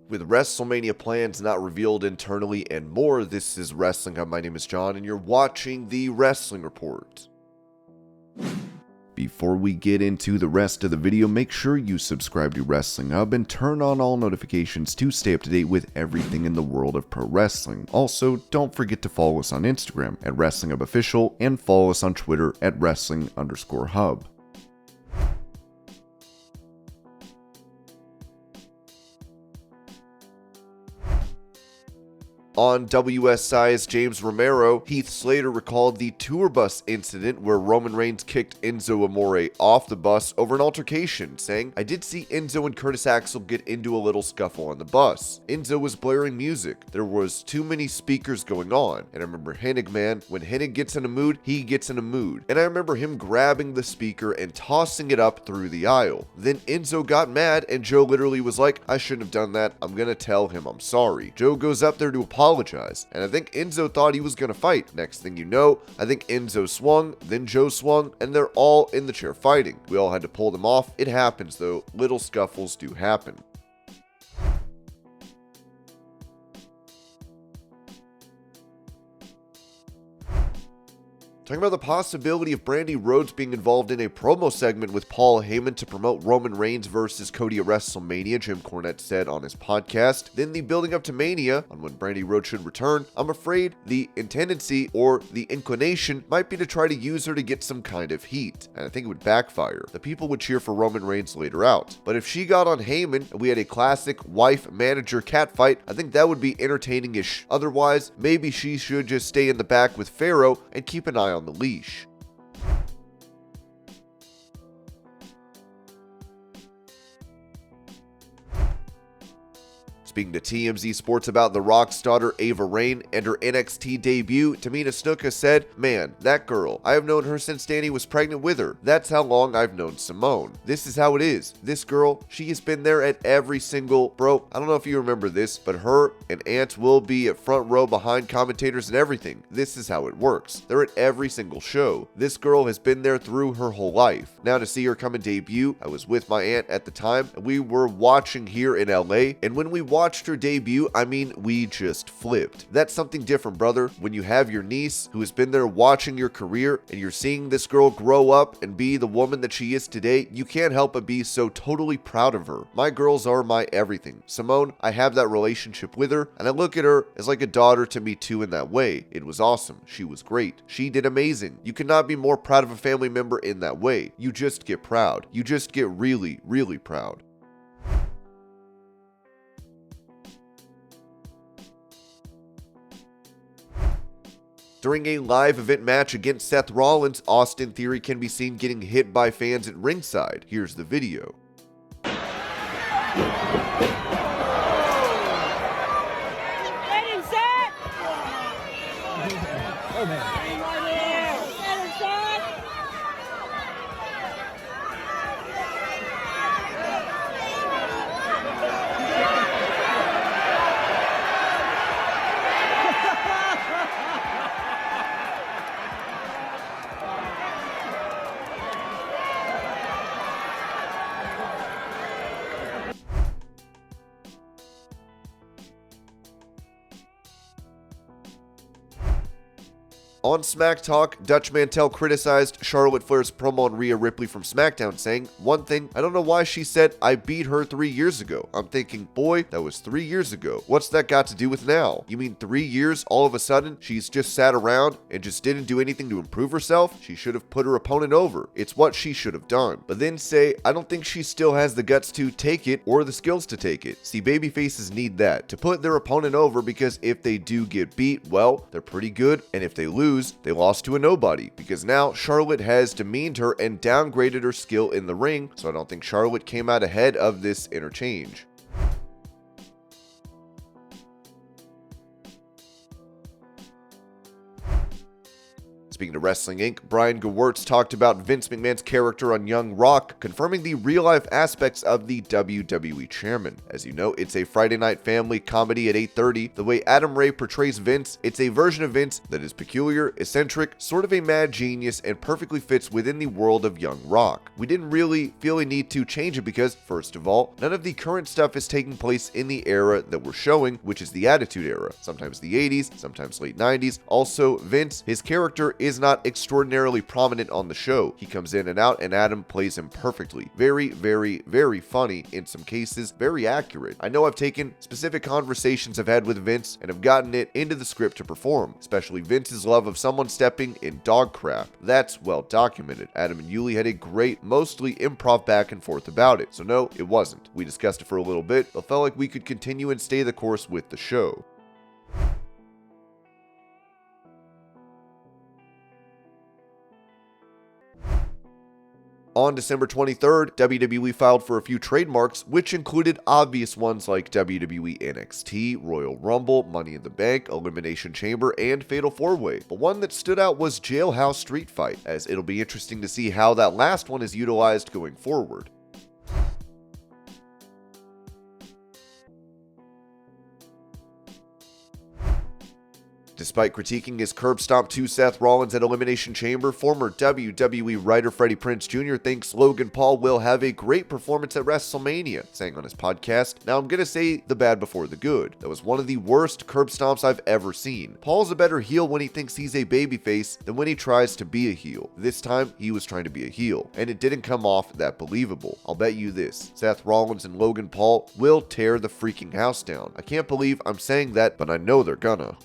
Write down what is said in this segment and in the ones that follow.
With WrestleMania plans not revealed internally and more, this is Wrestling Hub. My name is John, and you're watching the Wrestling Report. Before we get into the rest of the video, make sure you subscribe to Wrestling Hub and turn on all notifications to stay up to date with everything in the world of pro wrestling. Also, don't forget to follow us on Instagram at Wrestling Hub Official and follow us on Twitter at Wrestling_Hub. On WSI's James Romero, Heath Slater recalled the tour bus incident where Roman Reigns kicked Enzo Amore off the bus over an altercation, saying, "I did see Enzo and Curtis Axel get into a little scuffle on the bus. Enzo was blaring music. There was too many speakers going on. And I remember Hennig, man, when Hennig gets in a mood, he gets in a mood. And I remember him grabbing the speaker and tossing it up through the aisle. Then Enzo got mad and Joe literally was like, I shouldn't have done that. I'm gonna tell him I'm sorry." Joe goes up there to apologize, and I think Enzo thought he was going to fight. Next thing you know, I think Enzo swung, then Joe swung, and they're all in the chair fighting. We all had to pull them off. It happens though, little scuffles do happen. Talking about the possibility of Brandi Rhodes being involved in a promo segment with Paul Heyman to promote Roman Reigns versus Cody at WrestleMania, Jim Cornette said on his podcast. Then the building up to Mania, on when Brandi Rhodes should return, I'm afraid the tendency or the inclination might be to try to use her to get some kind of heat. And I think it would backfire. The people would cheer for Roman Reigns later out. But if she got on Heyman and we had a classic wife-manager catfight, I think that would be entertaining-ish. Otherwise, maybe she should just stay in the back with Pharaoh and keep an eye on the leash. Speaking to TMZ Sports about The Rock's daughter Ava Raine and her NXT debut, Tamina Snuka said, "Man, that girl, I have known her since Danny was pregnant with her. That's how long I've known Simone. This is how it is. This girl, she has been there at every single, bro, I don't know if you remember this, but her and Ant will be at front row behind commentators and everything. This is how it works. They're at every single show. This girl has been there through her whole life. Now to see her come and debut, I was with my aunt at the time, and we were watching here in LA, and when we watched her debut, I mean, we just flipped. That's something different, brother. When you have your niece who has been there watching your career and you're seeing this girl grow up and be the woman that she is today, you can't help but be so totally proud of her. My girls are my everything. Simone, I have that relationship with her, and I look at her as like a daughter to me too in that way. It was awesome. She was great. She did amazing. You cannot be more proud of a family member in that way. You just get proud. You just get really, really proud. During a live event match against Seth Rollins, Austin Theory can be seen getting hit by fans at ringside. Here's the video. Oh, man. On Smack Talk, Dutch Mantel criticized Charlotte Flair's promo on Rhea Ripley from SmackDown, saying, "One thing, I don't know why she said I beat her 3 years ago. I'm thinking, boy, that was 3 years ago. What's that got to do with now? You mean 3 years, all of a sudden, she's just sat around and just didn't do anything to improve herself? She should have put her opponent over. It's what she should have done." But then say, I don't think she still has the guts to take it or the skills to take it. See, babyfaces need that, to put their opponent over, because if they do get beat, well, they're pretty good, and if they lose, they lost to a nobody, because now Charlotte has demeaned her and downgraded her skill in the ring, so I don't think Charlotte came out ahead of this interchange. Speaking of Wrestling Inc., Brian Gewirtz talked about Vince McMahon's character on Young Rock, confirming the real-life aspects of the WWE chairman. As you know, it's a Friday night family comedy at 8:30. The way Adam Ray portrays Vince, it's a version of Vince that is peculiar, eccentric, sort of a mad genius, and perfectly fits within the world of Young Rock. We didn't really feel a need to change it because, first of all, none of the current stuff is taking place in the era that we're showing, which is the Attitude Era. Sometimes the 80s, sometimes late 90s. Also, Vince, his character is not extraordinarily prominent on the show. He comes in and out, and Adam plays him perfectly. Very, very, very funny in some cases, very accurate. I know I've taken specific conversations I've had with Vince and have gotten it into the script to perform, especially Vince's love of someone stepping in dog crap. That's well documented. Adam and Yuli had a great, mostly improv back and forth about it. So no, it wasn't. We discussed it for a little bit, but felt like we could continue and stay the course with the show. On December 23rd, WWE filed for a few trademarks, which included obvious ones like WWE NXT, Royal Rumble, Money in the Bank, Elimination Chamber, and Fatal 4-Way. The one that stood out was Jailhouse Street Fight, as it'll be interesting to see how that last one is utilized going forward. Despite critiquing his curb stomp to Seth Rollins at Elimination Chamber, former WWE writer Freddie Prinze Jr. thinks Logan Paul will have a great performance at WrestleMania, saying on his podcast, "Now I'm gonna say the bad before the good. That was one of the worst curb stomps I've ever seen. Paul's a better heel when he thinks he's a babyface than when he tries to be a heel. This time, he was trying to be a heel, and it didn't come off that believable. I'll bet you this, Seth Rollins and Logan Paul will tear the freaking house down. I can't believe I'm saying that, but I know they're gonna."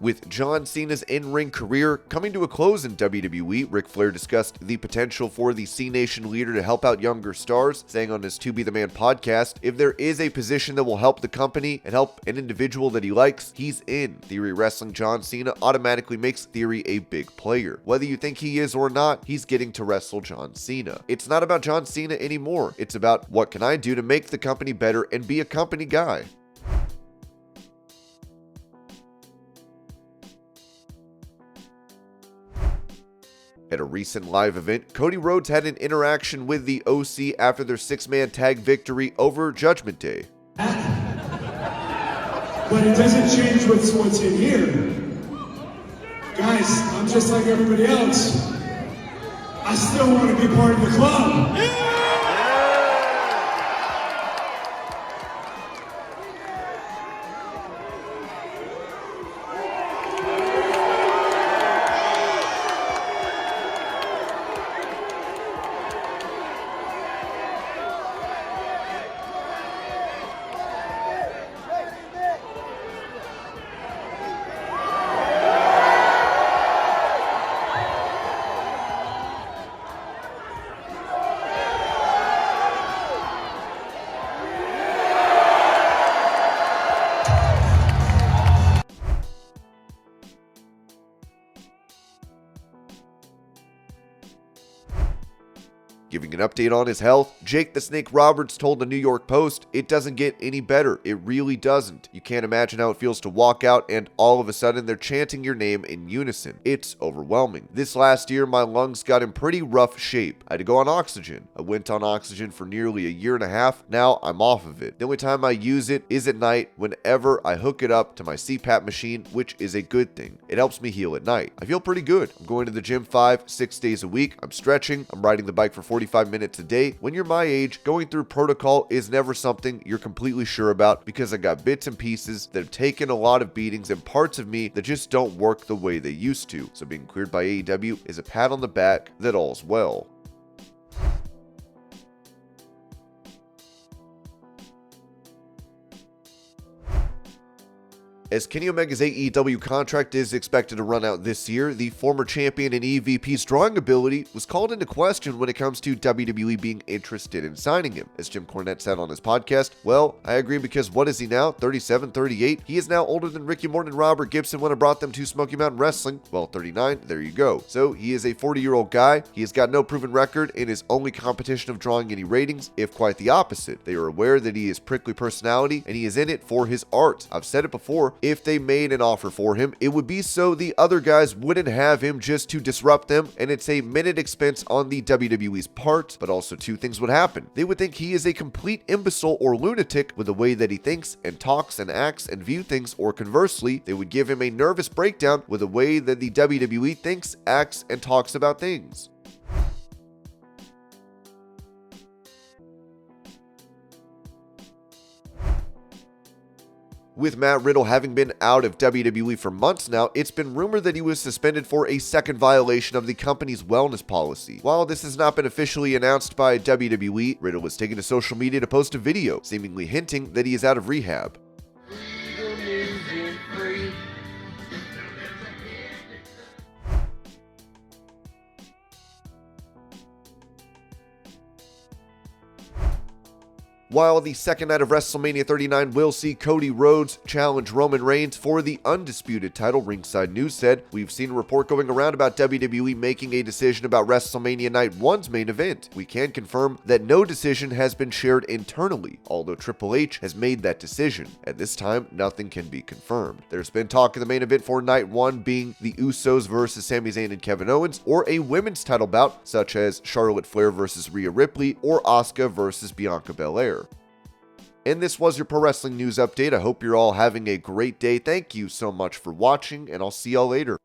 With John Cena's in-ring career coming to a close in WWE, Ric Flair discussed the potential for the C Nation leader to help out younger stars, saying on his To Be The Man podcast, "If there is a position that will help the company and help an individual that he likes, he's in. Theory Wrestling John Cena automatically makes Theory a big player. Whether you think he is or not, he's getting to wrestle John Cena. It's not about John Cena anymore. It's about what can I do to make the company better and be a company guy." At a recent live event, Cody Rhodes had an interaction with the OC after their six-man tag victory over Judgment Day. But it doesn't change what's in here. Guys, I'm just like everybody else. I still want to be part of the club. Giving an update on his health, Jake the Snake Roberts told the New York Post, "It doesn't get any better. It really doesn't. You can't imagine how it feels to walk out and all of a sudden they're chanting your name in unison. It's overwhelming. This last year, my lungs got in pretty rough shape. I had to go on oxygen. I went on oxygen for nearly a year and a half. Now I'm off of it. The only time I use it is at night whenever I hook it up to my CPAP machine, which is a good thing. It helps me heal at night. I feel pretty good. I'm going to the gym 5-6 days a week. I'm stretching. I'm riding the bike for 45 minutes a day. When you're my age, going through protocol is never something you're completely sure about because I got bits and pieces that have taken a lot of beatings and parts of me that just don't work the way they used to. So being cleared by AEW is a pat on the back that all's well." As Kenny Omega's AEW contract is expected to run out this year, the former champion and EVP's drawing ability was called into question when it comes to WWE being interested in signing him. As Jim Cornette said on his podcast, well, I agree because what is he now, 37, 38? He is now older than Ricky Morton and Robert Gibson when I brought them to Smoky Mountain Wrestling. Well, 39, there you go. So he is a 40-year-old guy. He has got no proven record in his only competition of drawing any ratings, if quite the opposite. They are aware that he is prickly personality and he is in it for his art. I've said it before, if they made an offer for him, it would be so the other guys wouldn't have him just to disrupt them, and it's a minute expense on the WWE's part, but also two things would happen. They would think he is a complete imbecile or lunatic with the way that he thinks and talks and acts and view things, or conversely, they would give him a nervous breakdown with the way that the WWE thinks, acts, and talks about things. With Matt Riddle having been out of WWE for months now, it's been rumored that he was suspended for a second violation of the company's wellness policy. While this has not been officially announced by WWE, Riddle was taking to social media to post a video, seemingly hinting that he is out of rehab. While the second night of WrestleMania 39 will see Cody Rhodes challenge Roman Reigns for the undisputed title, Ringside News said, "We've seen a report going around about WWE making a decision about WrestleMania Night 1's main event. We can confirm that no decision has been shared internally, although Triple H has made that decision. At this time, nothing can be confirmed. There's been talk of the main event for Night 1 being the Usos versus Sami Zayn and Kevin Owens, or a women's title bout such as Charlotte Flair versus Rhea Ripley or Asuka versus Bianca Belair." And this was your Pro Wrestling News Update. I hope you're all having a great day. Thank you so much for watching, and I'll see y'all later.